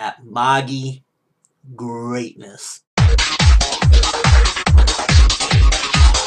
at Magi greatness.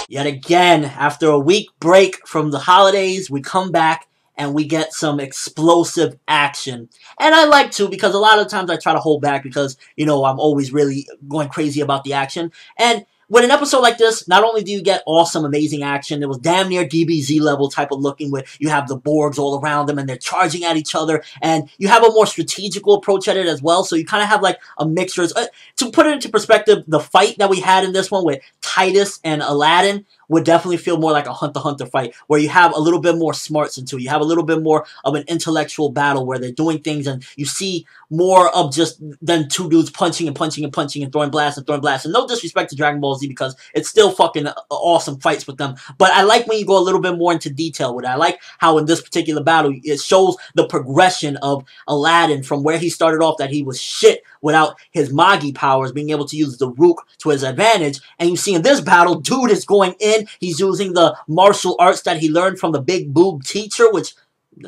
Yet again, after a week break from the holidays, we come back and we get some explosive action. And I like to, because a lot of times I try to hold back because, you know, I'm always really going crazy about the action. And with an episode like this, not only do you get awesome, amazing action, it was damn near DBZ level type of looking where you have the Borgs all around them and they're charging at each other, and you have a more strategical approach at it as well, so you kind of have like a mixture. To put it into perspective, the fight that we had in this one with Titus and Aladdin would definitely feel more like a Hunter x Hunter fight, where you have a little bit more smarts into it. You have a little bit more of an intellectual battle where they're doing things and you see more of just than two dudes punching and punching and punching and throwing blasts and throwing blasts. And no disrespect to Dragon Ball Z because it's still fucking awesome fights with them. But I like when you go a little bit more into detail with it. I like how in this particular battle it shows the progression of Aladdin from where he started off, that he was shit without his Magi powers, being able to use the Rook to his advantage. And you see in this battle, dude is going in. He's using the martial arts that he learned from the big boob teacher, which,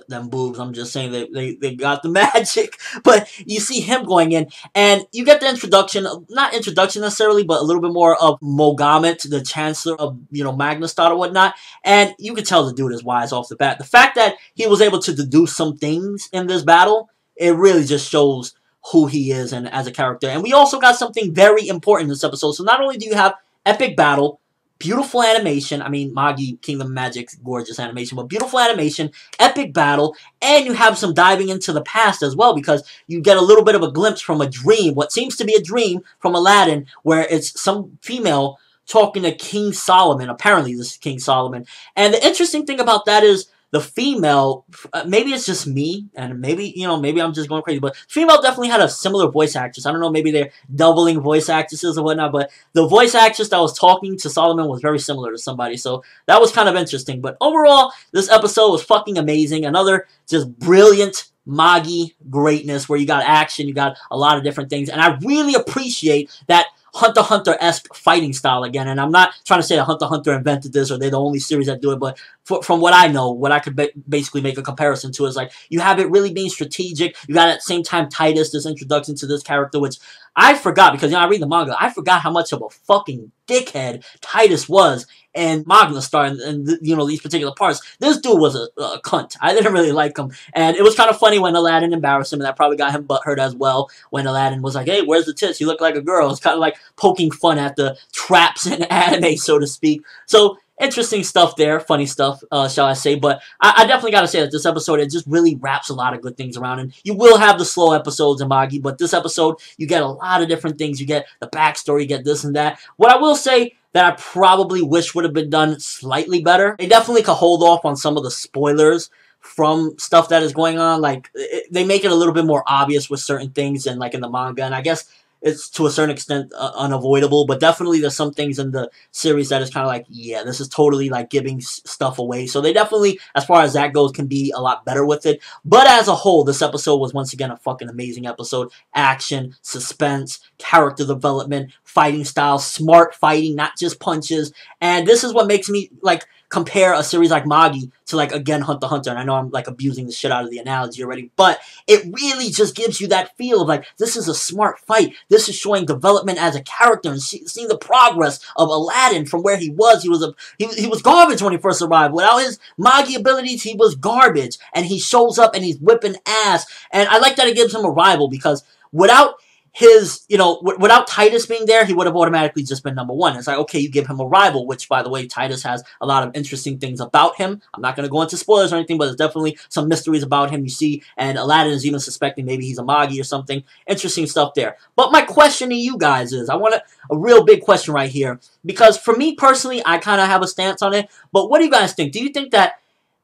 them boobs, I'm just saying, they got the magic. But you see him going in, and you get the introduction, not introduction necessarily, but a little bit more of Mogamut, the Chancellor of, you know, Magnastad or whatnot. And you can tell the dude is wise off the bat. The fact that he was able to deduce some things in this battle, it really just shows who he is and as a character. And we also got something very important in this episode. So not only do you have epic battle, beautiful animation, I mean, Magi Kingdom Magic's gorgeous animation, but beautiful animation, epic battle, and you have some diving into the past as well, because you get a little bit of a glimpse from a dream, what seems to be a dream from Aladdin, where it's some female talking to King Solomon. Apparently this is King Solomon. And the interesting thing about that is the female, maybe it's just me, and maybe, you know, maybe I'm just going crazy, but female definitely had a similar voice actress. I don't know, maybe they're doubling voice actresses or whatnot, but the voice actress that was talking to Solomon was very similar to somebody, so that was kind of interesting. But overall, this episode was fucking amazing. Another just brilliant Magi greatness, where you got action, you got a lot of different things, and I really appreciate that Hunter x Hunter-esque fighting style again. And I'm not trying to say that Hunter x Hunter invented this or they're the only series that do it, but from what I know, what I could basically make a comparison to is like, you have it really being strategic. You got at the same time Titus, this introduction to this character, which I forgot because, you know, I read the manga. I forgot how much of a fucking dickhead Titus was and Magnastad and you know, these particular parts. This dude was a cunt. I didn't really like him. And it was kind of funny when Aladdin embarrassed him, and that probably got him butthurt as well, when Aladdin was like, hey, where's the tits? You look like a girl. It's kind of like poking fun at the traps in anime, so to speak. So, interesting stuff there, funny stuff, shall I say. But I definitely got to say that this episode, it just really wraps a lot of good things around. And you will have the slow episodes in Magi, but this episode, you get a lot of different things. You get the backstory, you get this and that. What I will say that I probably wish would have been done slightly better, they definitely could hold off on some of the spoilers from stuff that is going on. Like, they make it a little bit more obvious with certain things and like in the manga, and I guess it's to a certain extent unavoidable, but definitely there's some things in the series that is kind of like, yeah, this is totally like giving stuff away. So they definitely, as far as that goes, can be a lot better with it. But as a whole, this episode was once again a fucking amazing episode. Action, suspense, character development, fighting style, smart fighting, not just punches. And this is what makes me like compare a series like Magi to, like, again, Hunter x Hunter. And I know I'm like abusing the shit out of the analogy already, but it really just gives you that feel of like, this is a smart fight. This is showing development as a character and seeing the progress of Aladdin from where he was. He was garbage when he first arrived. Without his Magi abilities, he was garbage. And he shows up and he's whipping ass. And I like that it gives him a rival, because without his, you know, without Titus being there, he would have automatically just been number one. It's like, okay, you give him a rival, which, by the way, Titus has a lot of interesting things about him. I'm not going to go into spoilers or anything, but there's definitely some mysteries about him you see, and Aladdin is even suspecting maybe he's a Magi or something. Interesting stuff there. But my question to you guys is, I want a real big question right here, because for me personally, I kind of have a stance on it, but what do you guys think? Do you think that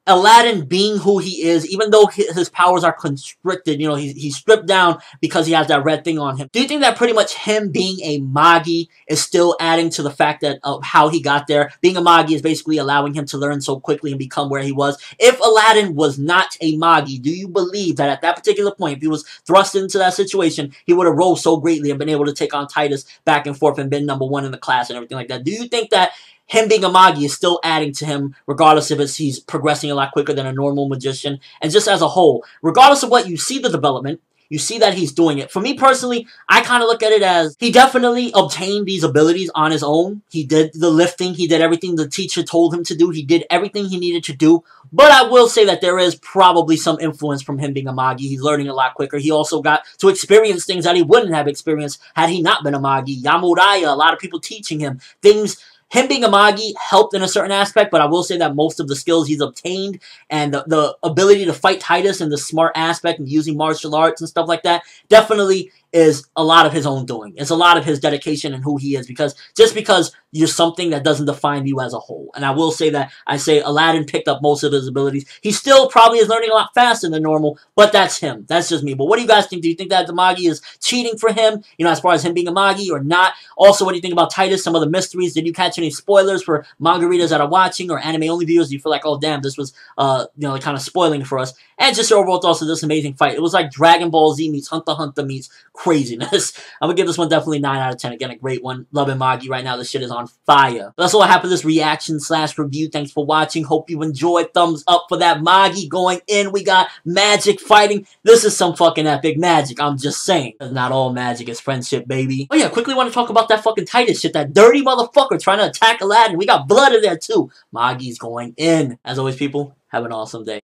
Aladdin being who he is, even though his powers are constricted, you know, he's stripped down because he has that red thing on him. Do you think that pretty much him being a Magi is still adding to the fact that of how he got there? Being a Magi is basically allowing him to learn so quickly and become where he was. If Aladdin was not a Magi, do you believe that at that particular point, if he was thrust into that situation, he would have rose so greatly and been able to take on Titus back and forth and been number one in the class and everything like that? Do you think that him being a Magi is still adding to him, regardless if he's progressing a lot quicker than a normal magician? And just as a whole, regardless of what you see the development, You see that he's doing it. For me personally, I kind of look at it as he definitely obtained these abilities on his own. He did the lifting. He did everything the teacher told him to do. He did everything he needed to do. But I will say that there is probably some influence from him being a Magi. He's learning a lot quicker. He also got to experience things that he wouldn't have experienced had he not been a Magi. Yamuraya, a lot of people teaching him things. Him being a Magi helped in a certain aspect, but I will say that most of the skills he's obtained and the ability to fight Titus and the smart aspect and using martial arts and stuff like that definitely is a lot of his own doing. It's a lot of his dedication and who he is, because just because you're something that doesn't define you as a whole. And I will say that I say Aladdin picked up most of his abilities. He still probably is learning a lot faster than normal, but that's him. That's just me. But what do you guys think? Do you think that the Magi is cheating for him, you know, as far as him being a Magi or not? Also, what do you think about Titus? Some of the mysteries. Did you catch any spoilers for manga readers that are watching or anime-only viewers? Do you feel like, oh, damn, this was, you know, kind of spoiling for us? And just overall thoughts of this amazing fight. It was like Dragon Ball Z meets Hunter x Hunter meets craziness. I'm going to give this one definitely 9 out of 10. Again, a great one. Loving Magi right now. This shit is on fire. That's all I have for this reaction / review. Thanks for watching. Hope you enjoyed. Thumbs up for that Magi going in. We got magic fighting. This is some fucking epic magic. I'm just saying. Not all magic is friendship, baby. Oh yeah, quickly want to talk about that fucking Titus shit. That dirty motherfucker trying to attack Aladdin. We got blood in there too. Magi's going in. As always, people, have an awesome day.